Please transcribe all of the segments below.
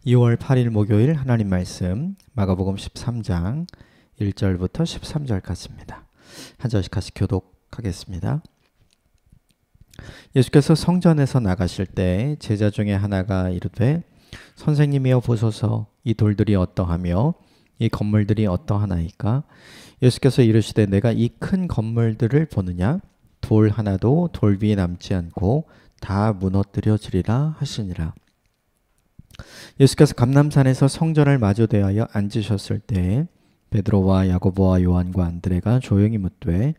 2월 8일 목요일 하나님 말씀 마가복음 13장 1절부터 13절까지입니다. 한 절씩 같이 교독하겠습니다. 예수께서 성전에서 나가실 때 제자 중에 하나가 이르되 선생님이여 보소서 이 돌들이 어떠하며 이 건물들이 어떠하나이까? 예수께서 이르시되 내가 이 큰 건물들을 보느냐? 돌 하나도 돌 위에 남지 않고 다 무너뜨려지리라 하시니라. 예수께서 감람산에서 성전을 마주 대하여 앉으셨을 때 베드로와 야고보와 요한과 안드레가 조용히 묻되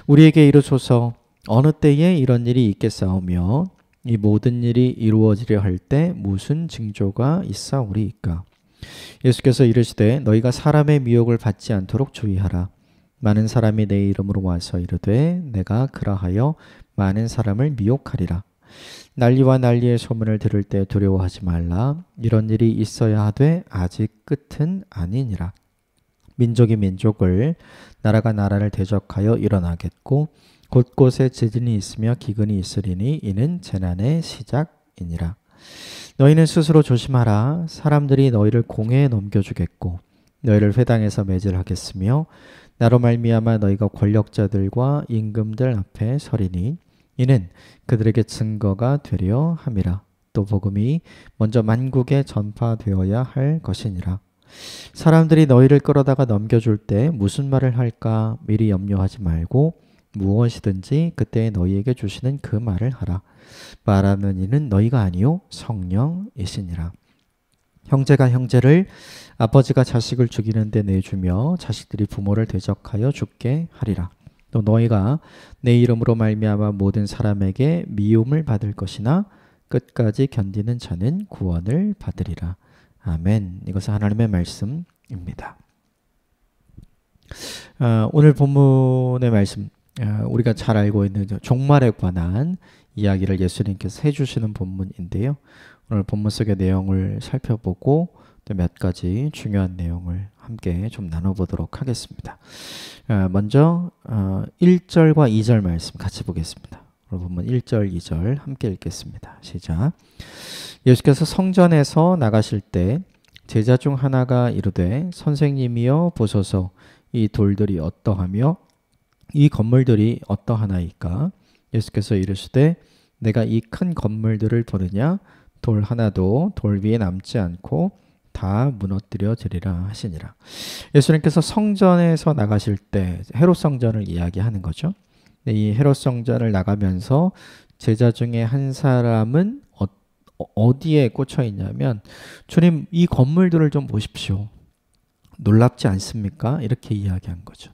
우리에게 이르소서 어느 때에 이런 일이 있겠사오며 이 모든 일이 이루어지려 할 때 무슨 징조가 있사오리이까? 예수께서 이르시되 너희가 사람의 미혹을 받지 않도록 주의하라. 많은 사람이 내 이름으로 와서 이르되 내가 그라하여 많은 사람을 미혹하리라. 난리와 난리의 소문을 들을 때 두려워하지 말라. 이런 일이 있어야 하되 아직 끝은 아니니라. 민족이 민족을 나라가 나라를 대적하여 일어나겠고 곳곳에 지진이 있으며 기근이 있으리니 이는 재난의 시작이니라. 너희는 스스로 조심하라. 사람들이 너희를 공회에 넘겨주겠고 너희를 회당에서 매질하겠으며 나로 말미암아 너희가 권력자들과 임금들 앞에 서리니 이는 그들에게 증거가 되려 함이라. 또 복음이 먼저 만국에 전파되어야 할 것이니라. 사람들이 너희를 끌어다가 넘겨줄 때 무슨 말을 할까 미리 염려하지 말고 무엇이든지 그때 너희에게 주시는 그 말을 하라. 말하는 이는 너희가 아니요 성령이시니라. 형제가 형제를 아버지가 자식을 죽이는 데 내주며 자식들이 부모를 대적하여 죽게 하리라. 또 너희가 내 이름으로 말미암아 모든 사람에게 미움을 받을 것이나 끝까지 견디는 자는 구원을 받으리라. 아멘. 이것은 하나님의 말씀입니다. 오늘 본문의 말씀 우리가 잘 알고 있는 종말에 관한 이야기를 예수님께서 해주시는 본문인데요. 오늘 본문 속의 내용을 살펴보고 또 몇 가지 중요한 내용을 함께 좀 나눠보도록 하겠습니다. 먼저 1절과 2절 말씀 같이 보겠습니다. 오늘 본문 1절, 2절 함께 읽겠습니다. 시작. 예수께서 성전에서 나가실 때 제자 중 하나가 이르되 선생님이여 보소서 이 돌들이 어떠하며 이 건물들이 어떠하나이까? 예수께서 이르시되 내가 이 큰 건물들을 보느냐? 돌 하나도 돌 위에 남지 않고 다 무너뜨려지리라 하시니라. 예수님께서 성전에서 나가실 때 헤롯 성전을 이야기하는 거죠. 이 헤롯 성전을 나가면서 제자 중에 한 사람은 어디에 꽂혀 있냐면 주님 이 건물들을 좀 보십시오. 놀랍지 않습니까? 이렇게 이야기한 거죠.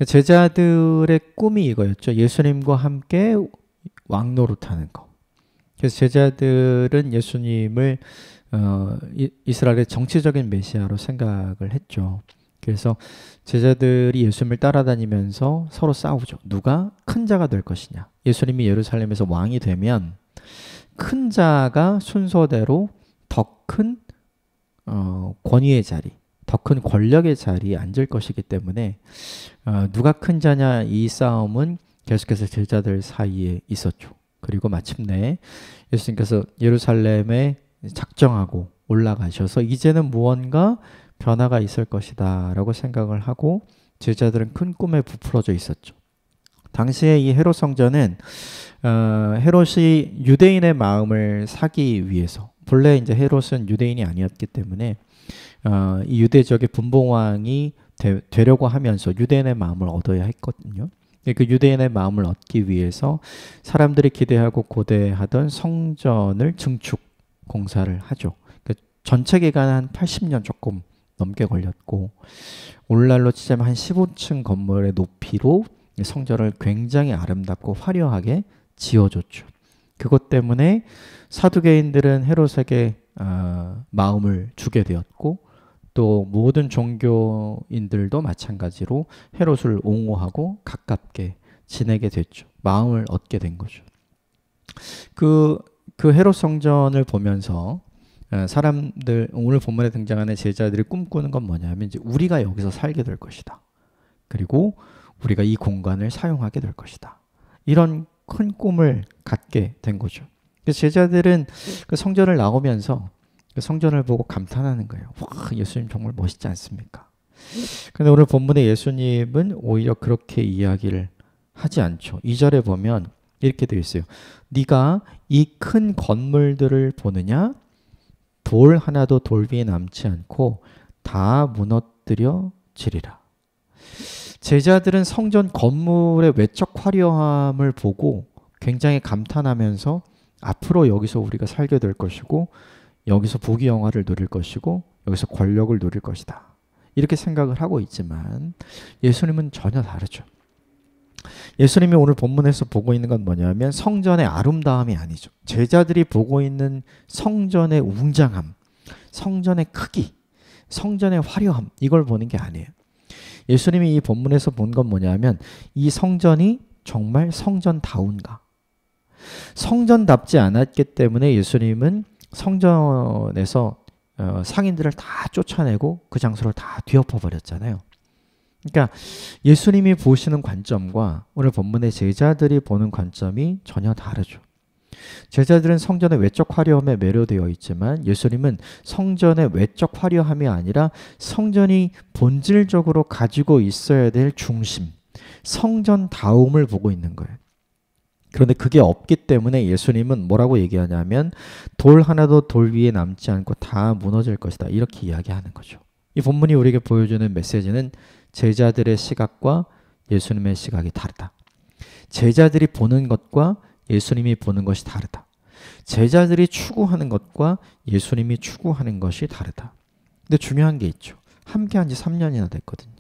제자들의 꿈이 이거였죠. 예수님과 함께 왕노릇하는 거. 그래서 제자들은 예수님을 이스라엘의 정치적인 메시아로 생각을 했죠. 그래서 제자들이 예수님을 따라다니면서 서로 싸우죠. 누가 큰 자가 될 것이냐. 예수님이 예루살렘에서 왕이 되면 큰 자가 순서대로 더 큰 권위의 자리, 더 큰 권력의 자리에 앉을 것이기 때문에 누가 큰 자냐 이 싸움은 계속해서 제자들 사이에 있었죠. 그리고 마침내 예수님께서 예루살렘에 작정하고 올라가셔서 이제는 무언가 변화가 있을 것이다 라고 생각을 하고 제자들은 큰 꿈에 부풀어져 있었죠. 당시에 이 헤롯 성전은 헤롯이 유대인의 마음을 사기 위해서 본래 이제 헤롯은 유대인이 아니었기 때문에 이 유대 지역의 분봉왕이 되려고 하면서 유대인의 마음을 얻어야 했거든요. 그 유대인의 마음을 얻기 위해서 사람들이 기대하고 고대하던 성전을 증축 공사를 하죠. 전체 기간 한 80년 조금 넘게 걸렸고 오늘날로 치자면 한 15층 건물의 높이로 성전을 굉장히 아름답고 화려하게 지어줬죠. 그것 때문에 사두개인들은 헤롯에게 마음을 주게 되었고 또 모든 종교인들도 마찬가지로 헤롯을 옹호하고 가깝게 지내게 됐죠. 마음을 얻게 된 거죠. 그 헤롯 성전을 보면서 사람들 오늘 본문에 등장하는 제자들이 꿈꾸는 건 뭐냐면 이제 우리가 여기서 살게 될 것이다. 그리고 우리가 이 공간을 사용하게 될 것이다. 이런 큰 꿈을 갖게 된 거죠. 그래서 제자들은 그 성전을 나오면서 성전을 보고 감탄하는 거예요. 와, 예수님 정말 멋있지 않습니까? 근데 오늘 본문의 예수님은 오히려 그렇게 이야기를 하지 않죠. 2절에 보면 이렇게 되어 있어요. 네가 이 큰 건물들을 보느냐? 돌 하나도 돌 위에 남지 않고 다 무너뜨려지리라. 제자들은 성전 건물의 외적 화려함을 보고 굉장히 감탄하면서 앞으로 여기서 우리가 살게 될 것이고 여기서 부귀영화를 누릴 것이고 여기서 권력을 누릴 것이다. 이렇게 생각을 하고 있지만 예수님은 전혀 다르죠. 예수님이 오늘 본문에서 보고 있는 건 뭐냐면 성전의 아름다움이 아니죠. 제자들이 보고 있는 성전의 웅장함, 성전의 크기, 성전의 화려함, 이걸 보는 게 아니에요. 예수님이 이 본문에서 본 건 뭐냐면 이 성전이 정말 성전다운가? 성전답지 않았기 때문에 예수님은 성전에서 상인들을 다 쫓아내고 그 장소를 다 뒤엎어 버렸잖아요. 그러니까 예수님이 보시는 관점과 오늘 본문의 제자들이 보는 관점이 전혀 다르죠. 제자들은 성전의 외적 화려함에 매료되어 있지만 예수님은 성전의 외적 화려함이 아니라 성전이 본질적으로 가지고 있어야 될 중심, 성전다움을 보고 있는 거예요. 그런데 그게 없기 때문에 예수님은 뭐라고 얘기하냐면 돌 하나도 돌 위에 남지 않고 다 무너질 것이다. 이렇게 이야기하는 거죠. 이 본문이 우리에게 보여주는 메시지는 제자들의 시각과 예수님의 시각이 다르다. 제자들이 보는 것과 예수님이 보는 것이 다르다. 제자들이 추구하는 것과 예수님이 추구하는 것이 다르다. 근데 중요한 게 있죠. 함께 한 지 3년이나 됐거든요.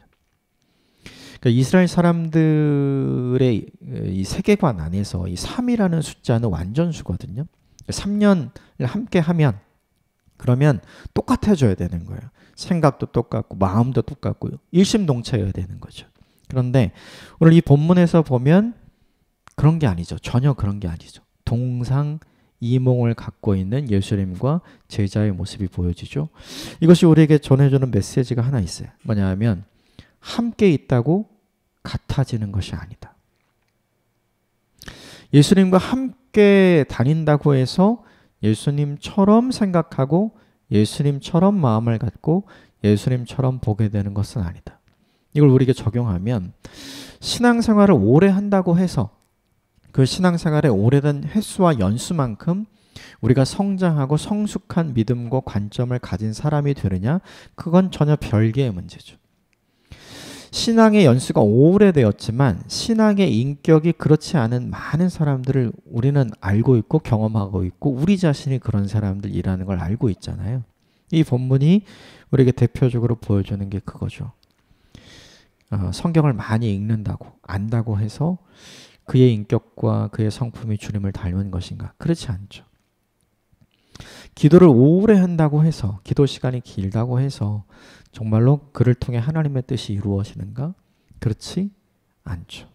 그러니까 이스라엘 사람들의 이 세계관 안에서 이 3이라는 숫자는 완전수거든요. 3년을 함께 하면 그러면 똑같아져야 되는 거예요. 생각도 똑같고 마음도 똑같고 일심동체여야 되는 거죠. 그런데 오늘 이 본문에서 보면 그런 게 아니죠. 전혀 그런 게 아니죠. 동상이몽을 갖고 있는 예수님과 제자의 모습이 보여지죠. 이것이 우리에게 전해주는 메시지가 하나 있어요. 뭐냐 하면 함께 있다고 같아지는 것이 아니다. 예수님과 함께 다닌다고 해서 예수님처럼 생각하고 예수님처럼 마음을 갖고 예수님처럼 보게 되는 것은 아니다. 이걸 우리에게 적용하면 신앙생활을 오래 한다고 해서 그 신앙생활의 오래된 횟수와 연수만큼 우리가 성장하고 성숙한 믿음과 관점을 가진 사람이 되느냐? 그건 전혀 별개의 문제죠. 신앙의 연수가 오래되었지만 신앙의 인격이 그렇지 않은 많은 사람들을 우리는 알고 있고 경험하고 있고 우리 자신이 그런 사람들이라는 걸 알고 있잖아요. 이 본문이 우리에게 대표적으로 보여주는 게 그거죠. 성경을 많이 읽는다고 안다고 해서 그의 인격과 그의 성품이 주님을 닮은 것인가? 그렇지 않죠. 기도를 오래 한다고 해서 기도 시간이 길다고 해서 정말로 그를 통해 하나님의 뜻이 이루어지는가? 그렇지 않죠.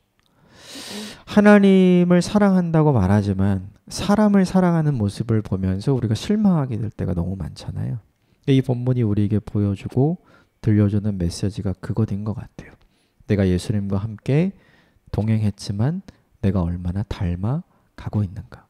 하나님을 사랑한다고 말하지만 사람을 사랑하는 모습을 보면서 우리가 실망하게 될 때가 너무 많잖아요. 이 본문이 우리에게 보여주고 들려주는 메시지가 그것인 것 같아요. 내가 예수님과 함께 동행했지만 내가 얼마나 닮아가고 있는가.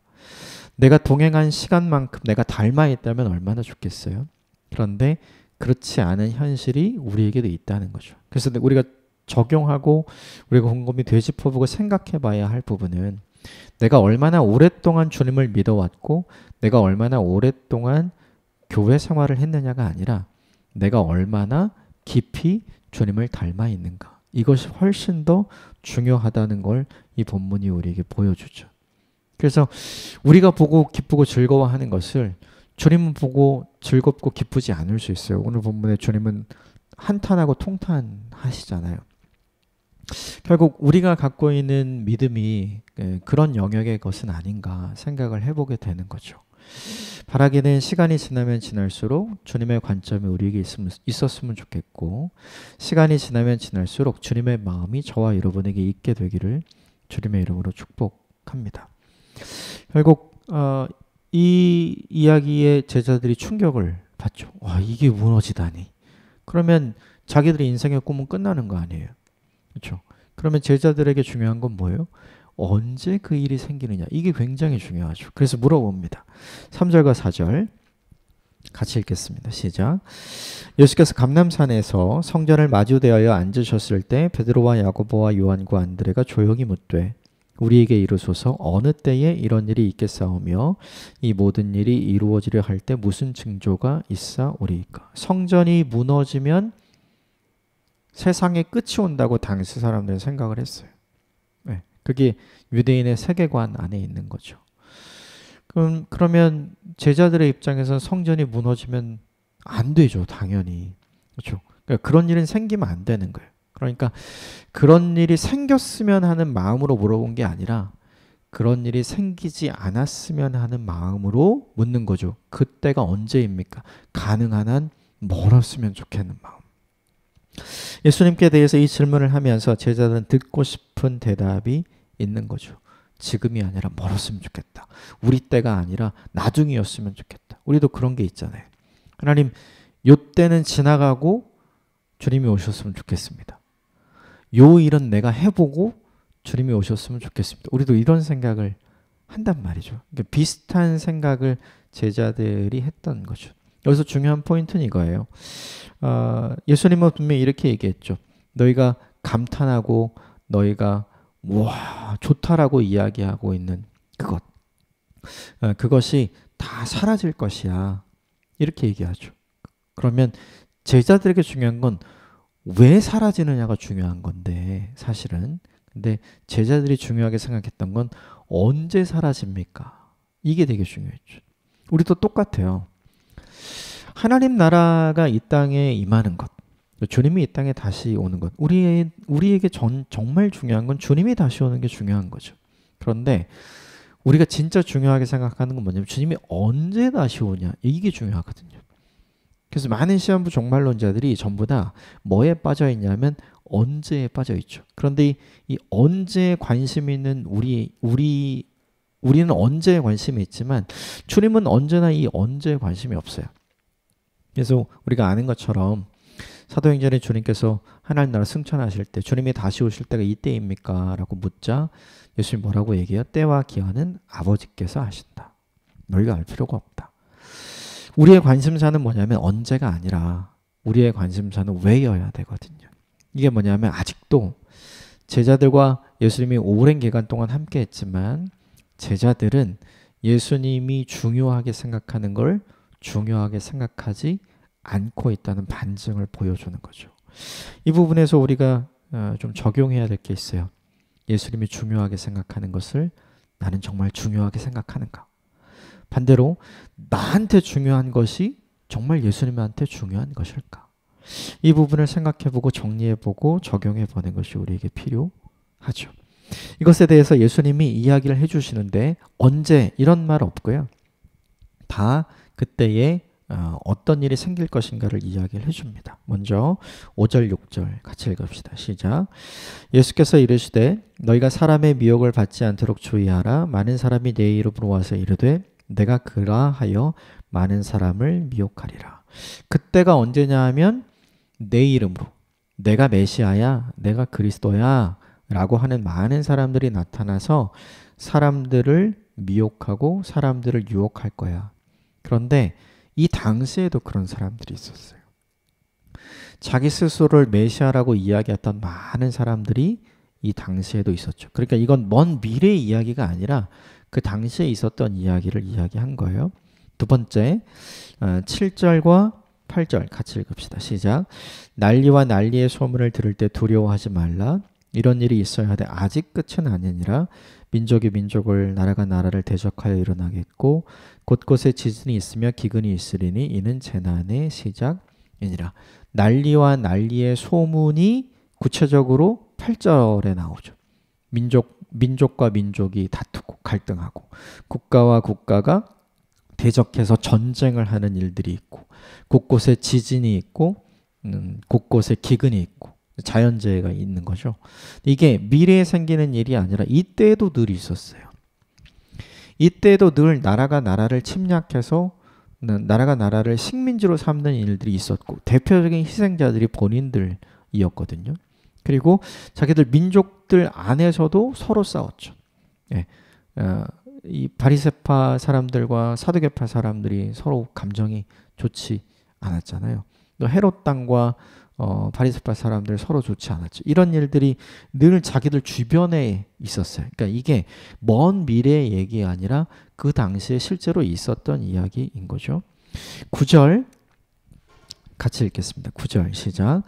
내가 동행한 시간만큼 내가 닮아있다면 얼마나 좋겠어요. 그런데 그렇지 않은 현실이 우리에게도 있다는 거죠. 그래서 우리가 적용하고 우리가 곰곰이 되짚어보고 생각해 봐야 할 부분은 내가 얼마나 오랫동안 주님을 믿어왔고 내가 얼마나 오랫동안 교회 생활을 했느냐가 아니라 내가 얼마나 깊이 주님을 닮아 있는가. 이것이 훨씬 더 중요하다는 걸 이 본문이 우리에게 보여주죠. 그래서 우리가 보고 기쁘고 즐거워하는 것을 주님은 보고 즐겁고 기쁘지 않을 수 있어요. 오늘 본문에 주님은 한탄하고 통탄하시잖아요. 결국 우리가 갖고 있는 믿음이 그런 영역의 것은 아닌가 생각을 해보게 되는 거죠. 바라기는 시간이 지나면 지날수록 주님의 관점이 우리에게 있었으면 좋겠고 시간이 지나면 지날수록 주님의 마음이 저와 여러분에게 있게 되기를 주님의 이름으로 축복합니다. 결국 이 이야기에 제자들이 충격을 받죠. 와, 이게 무너지다니. 그러면 자기들의 인생의 꿈은 끝나는 거 아니에요. 그렇죠? 그러면 제자들에게 중요한 건 뭐예요? 언제 그 일이 생기느냐. 이게 굉장히 중요하죠. 그래서 물어봅니다. 3절과 4절 같이 읽겠습니다. 시작. 예수께서 감람산에서 성전을 마주대하여 앉으셨을 때 베드로와 야고보와 요한과 안드레가 조용히 묻되 우리에게 이르소서 어느 때에 이런 일이 있겠사오며 이 모든 일이 이루어지려 할 때 무슨 징조가 있사오리이까. 성전이 무너지면 세상의 끝이 온다고 당시 사람들은 생각을 했어요. 네, 그게 유대인의 세계관 안에 있는 거죠. 그러면 제자들의 입장에서 성전이 무너지면 안 되죠, 당연히. 그렇죠. 그러니까 그런 일은 생기면 안 되는 거예요. 그러니까 그런 일이 생겼으면 하는 마음으로 물어본 게 아니라 그런 일이 생기지 않았으면 하는 마음으로 묻는 거죠. 그때가 언제입니까? 가능한 한 멀었으면 좋겠는 마음. 예수님께 대해서 이 질문을 하면서 제자들은 듣고 싶은 대답이 있는 거죠. 지금이 아니라 멀었으면 좋겠다. 우리 때가 아니라 나중이었으면 좋겠다. 우리도 그런 게 있잖아요. 하나님, 요 때는 지나가고 주님이 오셨으면 좋겠습니다. 요 일은 내가 해보고 주님이 오셨으면 좋겠습니다. 우리도 이런 생각을 한단 말이죠. 그러니까 비슷한 생각을 제자들이 했던 거죠. 여기서 중요한 포인트는 이거예요. 예수님은 분명히 이렇게 얘기했죠. 너희가 감탄하고 너희가 와 좋다라고 이야기하고 있는 그것이 다 사라질 것이야. 이렇게 얘기하죠. 그러면 제자들에게 중요한 건 왜 사라지느냐가 중요한 건데 사실은. 근데 제자들이 중요하게 생각했던 건 언제 사라집니까? 이게 되게 중요했죠. 우리도 똑같아요. 하나님 나라가 이 땅에 임하는 것, 주님이 이 땅에 다시 오는 것, 우리에게 정말 중요한 건 주님이 다시 오는 게 중요한 거죠. 그런데 우리가 진짜 중요하게 생각하는 건 뭐냐면 주님이 언제 다시 오냐, 이게 중요하거든요. 그래서 많은 시한부 종말론자들이 전부 다 뭐에 빠져 있냐면 언제에 빠져 있죠. 그런데 이 언제에 관심이 있는 우리는 언제에 관심이 있지만 주님은 언제나 이 언제에 관심이 없어요. 그래서 우리가 아는 것처럼 사도행전에 주님께서 하나님 나라 승천하실 때 주님이 다시 오실 때가 이때입니까? 라고 묻자 예수님 뭐라고 얘기해요? 때와 기한은 아버지께서 하신다. 너희가 알 필요가 없다. 우리의 관심사는 뭐냐면 언제가 아니라 우리의 관심사는 왜여야 되거든요. 이게 뭐냐면 아직도 제자들과 예수님이 오랜 기간 동안 함께 했지만 제자들은 예수님이 중요하게 생각하는 걸 중요하게 생각하지 않고 있다는 반증을 보여주는 거죠. 이 부분에서 우리가 좀 적용해야 될 게 있어요. 예수님이 중요하게 생각하는 것을 나는 정말 중요하게 생각하는가? 반대로 나한테 중요한 것이 정말 예수님한테 중요한 것일까? 이 부분을 생각해보고 정리해보고 적용해보는 것이 우리에게 필요하죠. 이것에 대해서 예수님이 이야기를 해주시는데 언제 이런 말 없고요. 다 그때에 어떤 일이 생길 것인가를 이야기를 해줍니다. 먼저 5절 6절 같이 읽읍시다. 시작. 예수께서 이르시되 너희가 사람의 미혹을 받지 않도록 주의하라. 많은 사람이 내 이름으로 와서 이르되 내가 그라하여 많은 사람을 미혹하리라. 그때가 언제냐 하면 내 이름으로 내가 메시아야, 내가 그리스도야 라고 하는 많은 사람들이 나타나서 사람들을 미혹하고 사람들을 유혹할 거야. 그런데 이 당시에도 그런 사람들이 있었어요. 자기 스스로를 메시아라고 이야기했던 많은 사람들이 이 당시에도 있었죠. 그러니까 이건 먼 미래의 이야기가 아니라 그 당시에 있었던 이야기를 이야기한 거예요. 두 번째 7절과 8절 같이 읽읍시다. 시작. 난리와 난리의 소문을 들을 때 두려워하지 말라. 이런 일이 있어야 하되 아직 끝은 아니니라. 민족이 민족을 나라가 나라를 대적하여 일어나겠고 곳곳에 지진이 있으며 기근이 있으리니 이는 재난의 시작이니라. 난리와 난리의 소문이 구체적으로 8절에 나오죠. 민족과 민족이 다투고 갈등하고 국가와 국가가 대적해서 전쟁을 하는 일들이 있고 곳곳에 지진이 있고 곳곳에 기근이 있고 자연재해가 있는 거죠. 이게 미래에 생기는 일이 아니라 이때에도 늘 있었어요. 이때에도 늘 나라가 나라를 침략해서 나라가 나라를 식민지로 삼는 일들이 있었고 대표적인 희생자들이 본인들이었거든요. 그리고 자기들 민족들 안에서도 서로 싸웠죠. 예. 이 바리새파 사람들과 사두개파 사람들이 서로 감정이 좋지 않았잖아요. 또 헤롯 땅과 바리새파 사람들 서로 좋지 않았죠. 이런 일들이 늘 자기들 주변에 있었어요. 그러니까 이게 먼 미래의 얘기가 아니라 그 당시에 실제로 있었던 이야기인 거죠. 9절 같이 읽겠습니다. 9절 시작.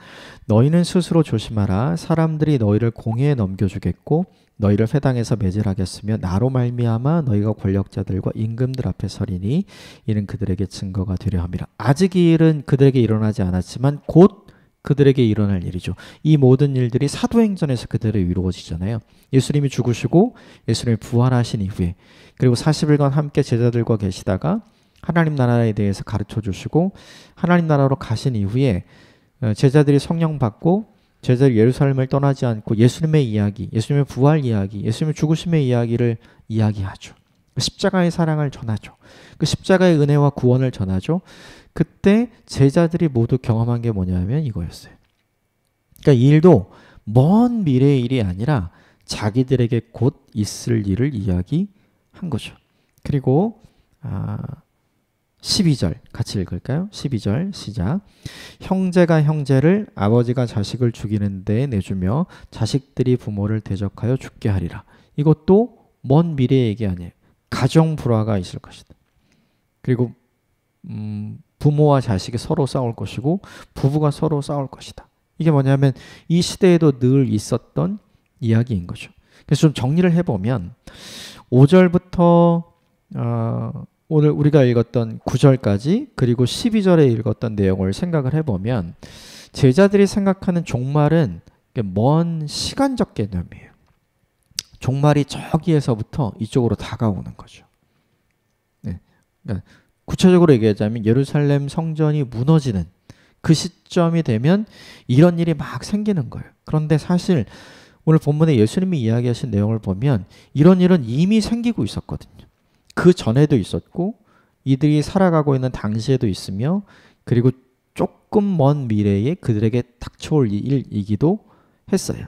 너희는 스스로 조심하라. 사람들이 너희를 공회에 넘겨주겠고 너희를 회당에서 매질하겠으며 나로 말미암아 너희가 권력자들과 임금들 앞에 서리니 이는 그들에게 증거가 되려 함이라. 아직 이 일은 그들에게 일어나지 않았지만 곧 그들에게 일어날 일이죠. 이 모든 일들이 사도행전에서 그대로 이루어지잖아요. 예수님이 죽으시고 예수님이 부활하신 이후에 그리고 40일간 함께 제자들과 계시다가 하나님 나라에 대해서 가르쳐 주시고 하나님 나라로 가신 이후에 제자들이 성령 받고 제자들이 예루살렘을 떠나지 않고 예수님의 이야기, 예수님의 부활 이야기, 예수님의 죽으심의 이야기를 이야기하죠. 십자가의 사랑을 전하죠. 그 십자가의 은혜와 구원을 전하죠. 그때 제자들이 모두 경험한 게 뭐냐면 이거였어요. 그러니까 이 일도 먼 미래의 일이 아니라 자기들에게 곧 있을 일을 이야기한 거죠. 그리고 12절 같이 읽을까요? 12절 시작. 형제가 형제를 아버지가 자식을 죽이는 데에 내주며 자식들이 부모를 대적하여 죽게 하리라. 이것도 먼 미래의 얘기 아니에요. 가정 불화가 있을 것이다. 그리고 부모와 자식이 서로 싸울 것이고 부부가 서로 싸울 것이다. 이게 뭐냐면 이 시대에도 늘 있었던 이야기인 거죠. 그래서 좀 정리를 해보면 5절부터 오늘 우리가 읽었던 9절까지 그리고 12절에 읽었던 내용을 생각을 해보면 제자들이 생각하는 종말은 먼 시간적 개념이에요. 종말이 저기에서부터 이쪽으로 다가오는 거죠. 네. 그러니까 구체적으로 얘기하자면 예루살렘 성전이 무너지는 그 시점이 되면 이런 일이 막 생기는 거예요. 그런데 사실 오늘 본문에 예수님이 이야기하신 내용을 보면 이런 일은 이미 생기고 있었거든요. 그 전에도 있었고 이들이 살아가고 있는 당시에도 있으며 그리고 조금 먼 미래에 그들에게 닥쳐올 일이기도 했어요.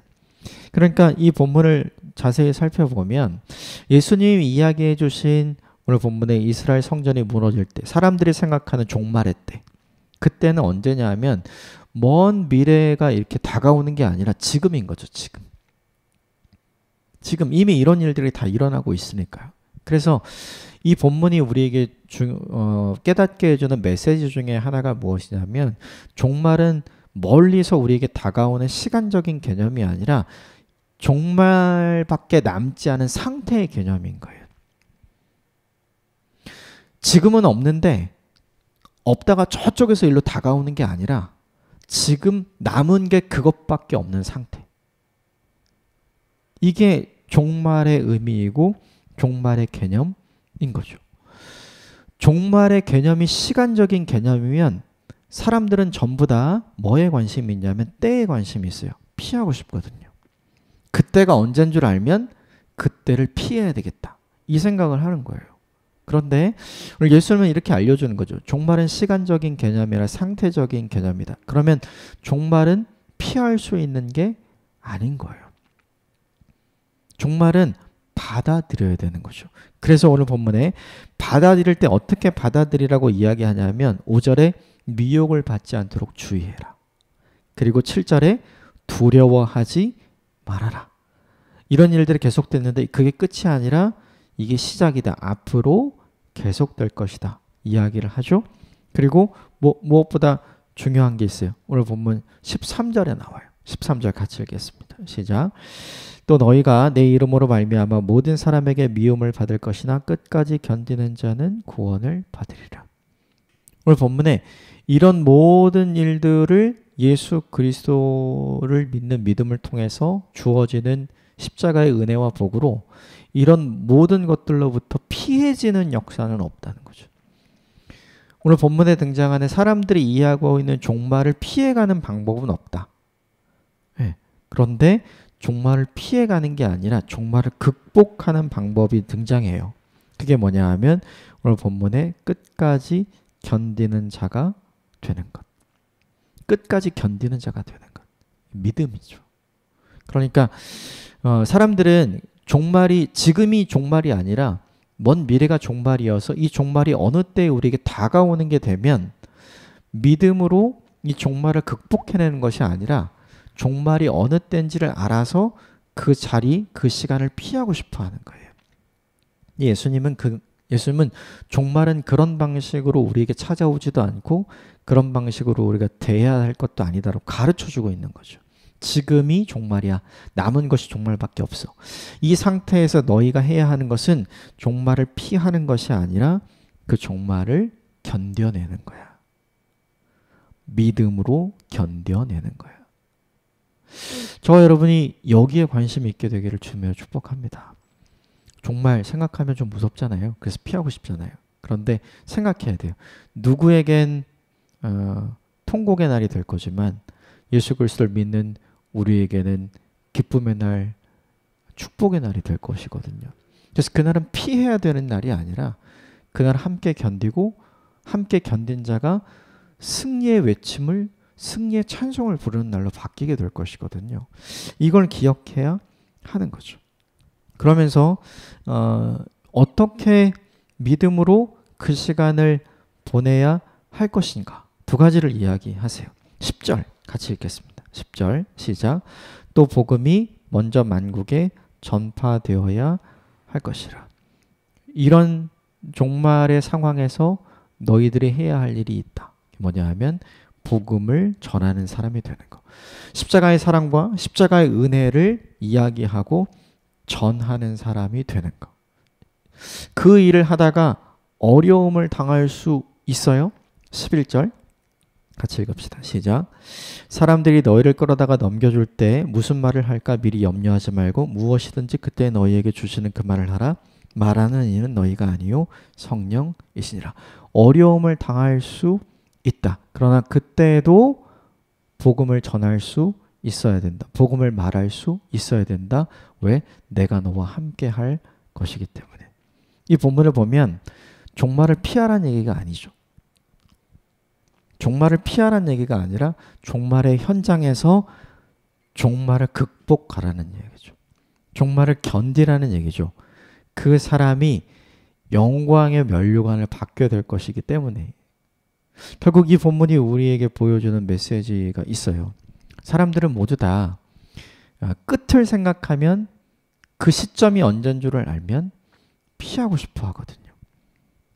그러니까 이 본문을 자세히 살펴보면 예수님이 이야기해 주신 오늘 본문에 이스라엘 성전이 무너질 때 사람들이 생각하는 종말의 때 그때는 언제냐 하면 먼 미래가 이렇게 다가오는 게 아니라 지금인 거죠. 지금 이미 이런 일들이 다 일어나고 있으니까요. 그래서 이 본문이 우리에게 깨닫게 해주는 메시지 중에 하나가 무엇이냐면 종말은 멀리서 우리에게 다가오는 시간적인 개념이 아니라 종말밖에 남지 않은 상태의 개념인 거예요. 지금은 없는데 없다가 저쪽에서 일로 다가오는 게 아니라 지금 남은 게 그것밖에 없는 상태. 이게 종말의 의미이고 종말의 개념인 거죠. 종말의 개념이 시간적인 개념이면 사람들은 전부 다 뭐에 관심이 있냐면 때에 관심이 있어요. 피하고 싶거든요. 그때가 언제인 줄 알면 그때를 피해야 되겠다. 이 생각을 하는 거예요. 그런데 오늘 예수님은 이렇게 알려주는 거죠. 종말은 시간적인 개념이 아니라 상태적인 개념이다. 그러면 종말은 피할 수 있는 게 아닌 거예요. 종말은 받아들여야 되는 거죠. 그래서 오늘 본문에 받아들일 때 어떻게 받아들이라고 이야기하냐면 5절에 미혹을 받지 않도록 주의해라. 그리고 7절에 두려워하지 말아라. 이런 일들이 계속됐는데 그게 끝이 아니라 이게 시작이다. 앞으로 계속될 것이다. 이야기를 하죠. 그리고 무엇보다 중요한 게 있어요. 오늘 본문 13절에 나와요. 13절 같이 읽겠습니다. 시작. 또 너희가 내 이름으로 말미암아 모든 사람에게 미움을 받을 것이나 끝까지 견디는 자는 구원을 받으리라. 오늘 본문에 이런 모든 일들을 예수 그리스도를 믿는 믿음을 통해서 주어지는 십자가의 은혜와 복으로 이런 모든 것들로부터 피해지는 역사는 없다는 거죠. 오늘 본문에 등장하는 사람들이 이해하고 있는 종말을 피해가는 방법은 없다. 네. 그런데 종말을 피해가는 게 아니라 종말을 극복하는 방법이 등장해요. 그게 뭐냐 하면 오늘 본문에 끝까지 견디는 자가 되는 것. 끝까지 견디는 자가 되는 것. 믿음이죠. 그러니까 사람들은 종말이 지금이 종말이 아니라 먼 미래가 종말이어서 이 종말이 어느 때 우리에게 다가오는 게 되면 믿음으로 이 종말을 극복해내는 것이 아니라 종말이 어느 때인지를 알아서 그 자리, 그 시간을 피하고 싶어 하는 거예요. 예수님은 종말은 그런 방식으로 우리에게 찾아오지도 않고 그런 방식으로 우리가 대해야 할 것도 아니다라고 가르쳐주고 있는 거죠. 지금이 종말이야. 남은 것이 종말밖에 없어. 이 상태에서 너희가 해야 하는 것은 종말을 피하는 것이 아니라 그 종말을 견뎌내는 거야. 믿음으로 견뎌내는 거야. 저와 여러분이 여기에 관심이 있게 되기를 주며 축복합니다. 정말 생각하면 좀 무섭잖아요. 그래서 피하고 싶잖아요. 그런데 생각해야 돼요. 누구에겐 통곡의 날이 될 거지만 예수 그리스도를 믿는 우리에게는 기쁨의 날, 축복의 날이 될 것이거든요. 그래서 그날은 피해야 되는 날이 아니라 그날 함께 견디고 함께 견딘 자가 승리의 외침을, 승리의 찬송을 부르는 날로 바뀌게 될 것이거든요. 이걸 기억해야 하는 거죠. 그러면서 어떻게 믿음으로 그 시간을 보내야 할 것인가? 두 가지를 이야기하세요. 10절 같이 읽겠습니다. 10절 시작. 또 복음이 먼저 만국에 전파되어야 할 것이라. 이런 종말의 상황에서 너희들이 해야 할 일이 있다. 뭐냐 하면 복음을 전하는 사람이 되는 거. 십자가의 사랑과 십자가의 은혜를 이야기하고 전하는 사람이 되는 거. 그 일을 하다가 어려움을 당할 수 있어요. 11절 같이 읽읍시다. 시작. 사람들이 너희를 끌어다가 넘겨줄 때 무슨 말을 할까 미리 염려하지 말고 무엇이든지 그때 너희에게 주시는 그 말을 하라. 말하는 이는 너희가 아니요 성령이시니라. 어려움을 당할 수 있다. 그러나 그때도 복음을 전할 수 있어야 된다. 복음을 말할 수 있어야 된다. 왜? 내가 너와 함께 할 것이기 때문에. 이 본문을 보면 종말을 피하라는 얘기가 아니죠. 종말을 피하라는 얘기가 아니라 종말의 현장에서 종말을 극복하라는 얘기죠. 종말을 견디라는 얘기죠. 그 사람이 영광의 면류관을 받게 될 것이기 때문에. 결국 이 본문이 우리에게 보여주는 메시지가 있어요. 사람들은 모두 다 끝을 생각하면 그 시점이 언제인 줄을 알면 피하고 싶어 하거든요.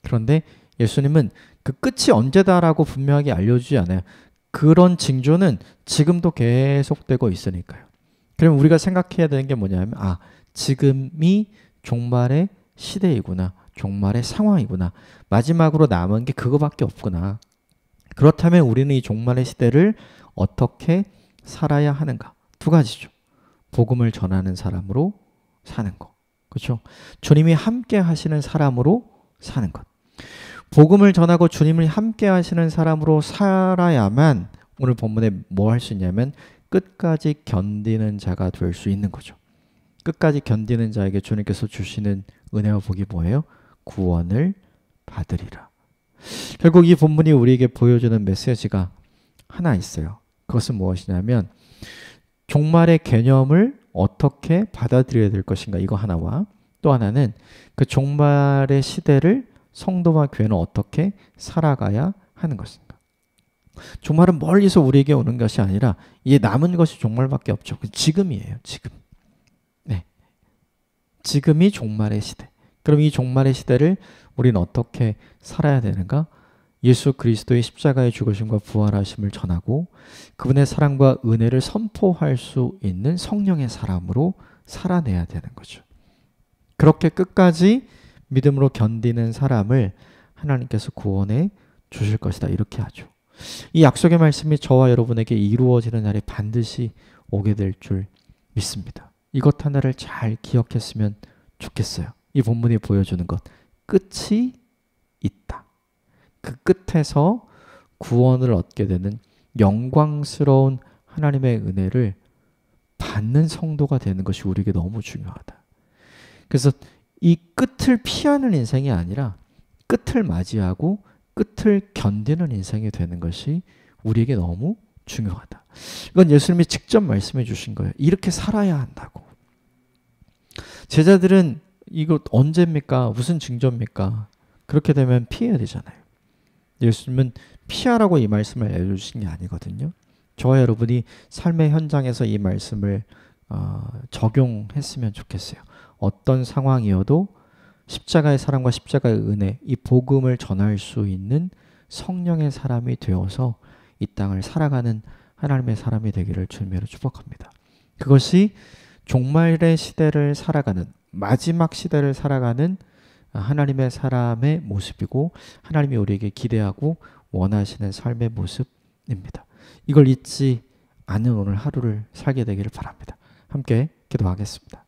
그런데 예수님은 그 끝이 언제다라고 분명하게 알려주지 않아요. 그런 징조는 지금도 계속되고 있으니까요. 그럼 우리가 생각해야 되는 게 뭐냐면 지금이 종말의 시대이구나. 종말의 상황이구나. 마지막으로 남은 게 그거밖에 없구나. 그렇다면 우리는 이 종말의 시대를 어떻게 살아야 하는가? 두 가지죠. 복음을 전하는 사람으로 사는 것. 그렇죠? 주님이 함께 하시는 사람으로 사는 것. 복음을 전하고 주님을 함께 하시는 사람으로 살아야만 오늘 본문에 뭐 할 수 있냐면 끝까지 견디는 자가 될 수 있는 거죠. 끝까지 견디는 자에게 주님께서 주시는 은혜와 복이 뭐예요? 구원을 받으리라. 결국 이 본문이 우리에게 보여주는 메시지가 하나 있어요. 그것은 무엇이냐면 종말의 개념을 어떻게 받아들여야 될 것인가 이거 하나와 또 하나는 그 종말의 시대를 성도와 교회는 어떻게 살아가야 하는 것인가. 종말은 멀리서 우리에게 오는 것이 아니라 이제 남은 것이 종말밖에 없죠. 지금이에요. 지금. 네. 지금이 종말의 시대. 그럼 이 종말의 시대를 우리는 어떻게 살아야 되는가? 예수 그리스도의 십자가의 죽으심과 부활하심을 전하고 그분의 사랑과 은혜를 선포할 수 있는 성령의 사람으로 살아내야 되는 거죠. 그렇게 끝까지 믿음으로 견디는 사람을 하나님께서 구원해 주실 것이다. 이렇게 하죠. 이 약속의 말씀이 저와 여러분에게 이루어지는 날이 반드시 오게 될 줄 믿습니다. 이것 하나를 잘 기억했으면 좋겠어요. 이 본문이 보여주는 것. 끝이 있다. 그 끝에서 구원을 얻게 되는 영광스러운 하나님의 은혜를 받는 성도가 되는 것이 우리에게 너무 중요하다. 그래서 이 끝을 피하는 인생이 아니라 끝을 맞이하고 끝을 견디는 인생이 되는 것이 우리에게 너무 중요하다. 이건 예수님이 직접 말씀해 주신 거예요. 이렇게 살아야 한다고. 제자들은 이거 언제입니까? 무슨 징조입니까? 그렇게 되면 피해야 되잖아요. 예수님은 피하라고 이 말씀을 알려주신 게 아니거든요. 저와 여러분이 삶의 현장에서 이 말씀을 적용했으면 좋겠어요. 어떤 상황이어도 십자가의 사랑과 십자가의 은혜, 이 복음을 전할 수 있는 성령의 사람이 되어서 이 땅을 살아가는 하나님의 사람이 되기를 주님으로 축복합니다. 그것이 종말의 시대를 살아가는, 마지막 시대를 살아가는 하나님의 사람의 모습이고 하나님이 우리에게 기대하고 원하시는 삶의 모습입니다. 이걸 잊지 않는 오늘 하루를 살게 되기를 바랍니다. 함께 기도하겠습니다.